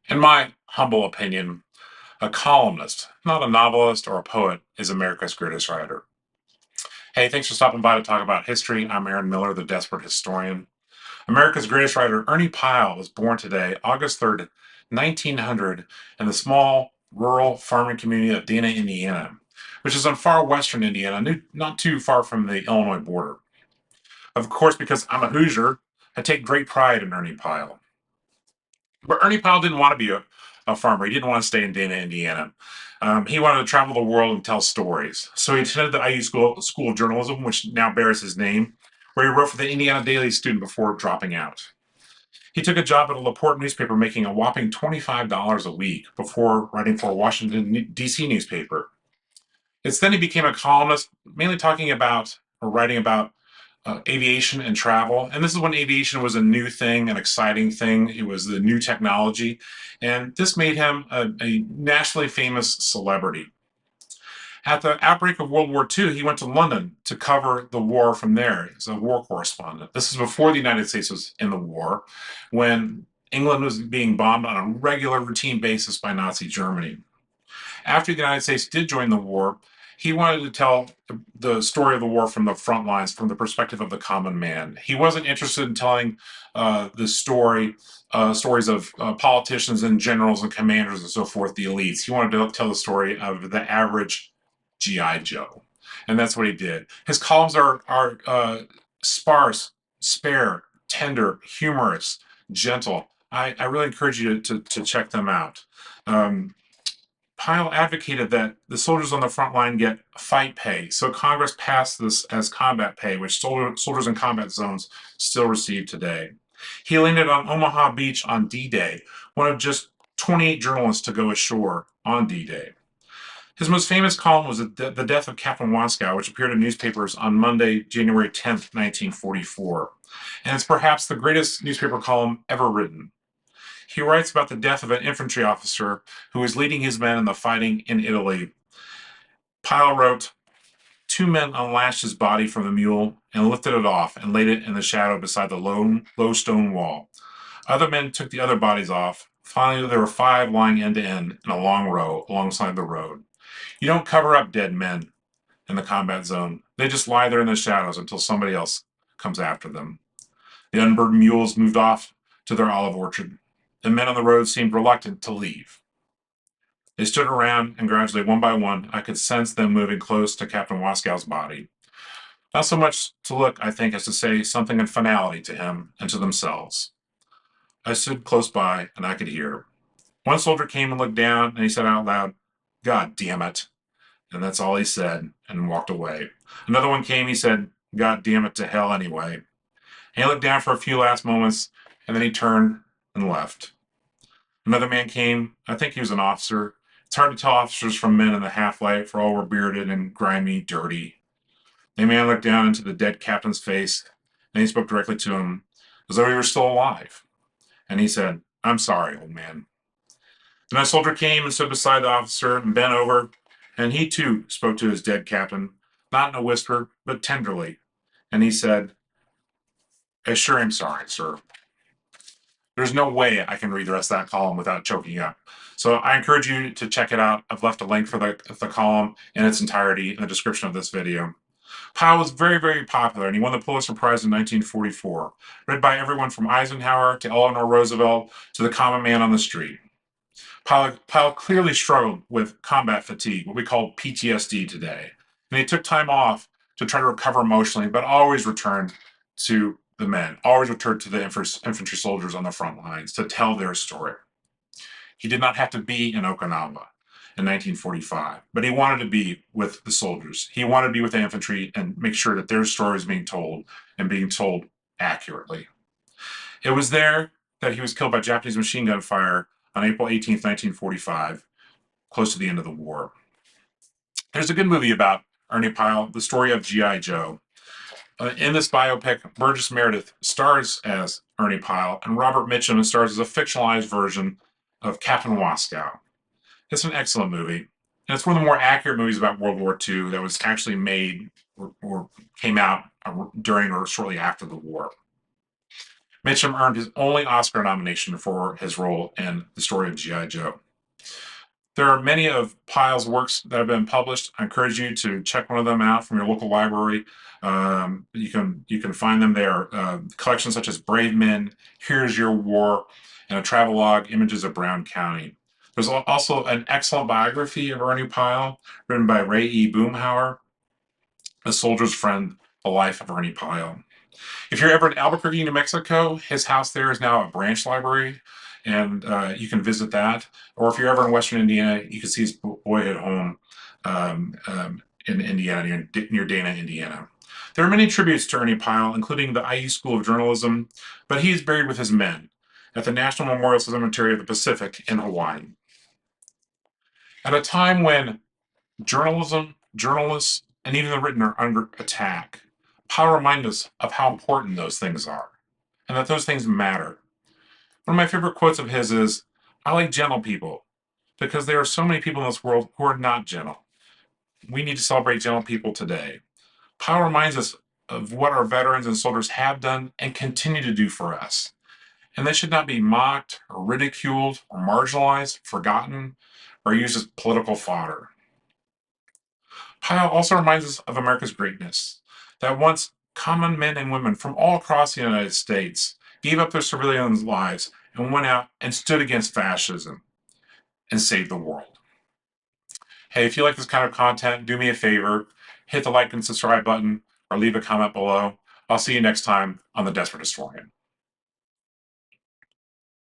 In my humble opinion, a columnist, not a novelist or a poet, is America's greatest writer. Hey, thanks for stopping by to talk about history. I'm Aaron Miller, the Desperate Historian. America's greatest writer, Ernie Pyle, was born today, August 3rd, 1900, in the small rural farming community of Dana, Indiana, which is in far western Indiana, not too far from the Illinois border. Of course, because I'm a Hoosier, I take great pride in Ernie Pyle. But Ernie Pyle didn't want to be a farmer. He didn't want to stay in Dana, Indiana. He wanted to travel the world and tell stories. So he attended the IU School of Journalism, which now bears his name, where he wrote for the Indiana Daily Student before dropping out. He took a job at a LaPorte newspaper, making a whopping $25 a week before writing for a Washington, D.C. newspaper. It's then he became a columnist, mainly talking about or writing about aviation and travel. And this is when aviation was a new thing, an exciting thing. It was the new technology. And this made him a nationally famous celebrity. At the outbreak of World War II, he went to London to cover the war from there as a war correspondent. This is before the United States was in the war, when England was being bombed on a regular routine basis by Nazi Germany. After the United States did join the war, he wanted to tell the story of the war from the front lines, from the perspective of the common man. He wasn't interested in telling the stories of politicians and generals and commanders and so forth, the elites. He wanted to tell the story of the average GI Joe, and that's what he did. His columns are sparse, spare, tender, humorous, gentle. I really encourage you to check them out. Um, Pyle advocated that the soldiers on the front line get fight pay, so Congress passed this as combat pay, which soldiers in combat zones still receive today. He landed on Omaha Beach on D-Day, one of just 28 journalists to go ashore on D-Day. His most famous column was The Death of Captain Waskow, which appeared in newspapers on Monday, January 10th, 1944. And it's perhaps the greatest newspaper column ever written. He writes about the death of an infantry officer who was leading his men in the fighting in Italy. Pyle wrote, "Two men unlashed his body from the mule and lifted it off and laid it in the shadow beside the low stone wall. Other men took the other bodies off. Finally, there were five lying end to end in a long row alongside the road. You don't cover up dead men in the combat zone. They just lie there in the shadows until somebody else comes after them." The unburdened mules moved off to their olive orchard. The men on the road seemed reluctant to leave. They stood around, and gradually, one by one, I could sense them moving close to Captain Waskow's body. Not so much to look, I think, as to say something in finality to him and to themselves. I stood close by, and I could hear. One soldier came and looked down, and he said out loud, "God damn it." And that's all he said, and walked away. Another one came, he said, "God damn it to hell anyway." And he looked down for a few last moments, and then he turned and left. Another man came. I think he was an officer. It's hard to tell officers from men in the half light, for all were bearded and grimy, dirty. The man looked down into the dead captain's face, and he spoke directly to him, as though he were still alive. And he said, "I'm sorry, old man." Then a soldier came and stood beside the officer and bent over, and he too spoke to his dead captain, not in a whisper, but tenderly. And he said, "I sure am sorry, sir." There's no way I can read the rest of that column without choking up. So I encourage you to check it out. I've left a link for the column in its entirety in the description of this video. Pyle was very, very popular, and he won the Pulitzer Prize in 1944, read by everyone from Eisenhower to Eleanor Roosevelt to the common man on the street. Pyle clearly struggled with combat fatigue, what we call PTSD today, and he took time off to try to recover emotionally, but always returned to the men, always returned to the infantry soldiers on the front lines to tell their story. He did not have to be in Okinawa in 1945, but he wanted to be with the soldiers. He wanted to be with the infantry and make sure that their story is being told and being told accurately. It was there that he was killed by Japanese machine gun fire on April 18th, 1945, close to the end of the war. There's a good movie about Ernie Pyle, The Story of G.I. Joe. In this biopic, Burgess Meredith stars as Ernie Pyle, and Robert Mitchum stars as a fictionalized version of Captain Waskow. It's an excellent movie, and it's one of the more accurate movies about World War II that was actually made or came out during or shortly after the war. Mitchum earned his only Oscar nomination for his role in the story of G.I. Joe. There are many of Pyle's works that have been published. I encourage you to check one of them out from your local library. You can find them there. Collections such as Brave Men, Here's Your War, and a travelogue, Images of Brown County. There's also an excellent biography of Ernie Pyle written by Ray E. Boomhauer, A Soldier's Friend, The Life of Ernie Pyle. If you're ever in Albuquerque, New Mexico, his house there is now a branch library, and you can visit that. Or if you're ever in Western Indiana, you can see his boyhood home in Indiana, near Dana, Indiana. There are many tributes to Ernie Pyle, including the IU School of Journalism, but he is buried with his men at the National Memorial Cemetery of the Pacific in Hawaii. At a time when journalism, journalists, and even the written are under attack, Pyle reminds us of how important those things are and that those things matter. One of my favorite quotes of his is, I like gentle people because there are so many people in this world who are not gentle. We need to celebrate gentle people today. Pyle reminds us of what our veterans and soldiers have done and continue to do for us. And they should not be mocked or ridiculed or marginalized, forgotten, or used as political fodder. Pyle also reminds us of America's greatness, that once common men and women from all across the United States gave up their civilian lives and went out and stood against fascism and saved the world. Hey, if you like this kind of content, do me a favor, hit the like and subscribe button or leave a comment below. I'll see you next time on The Desperate Historian.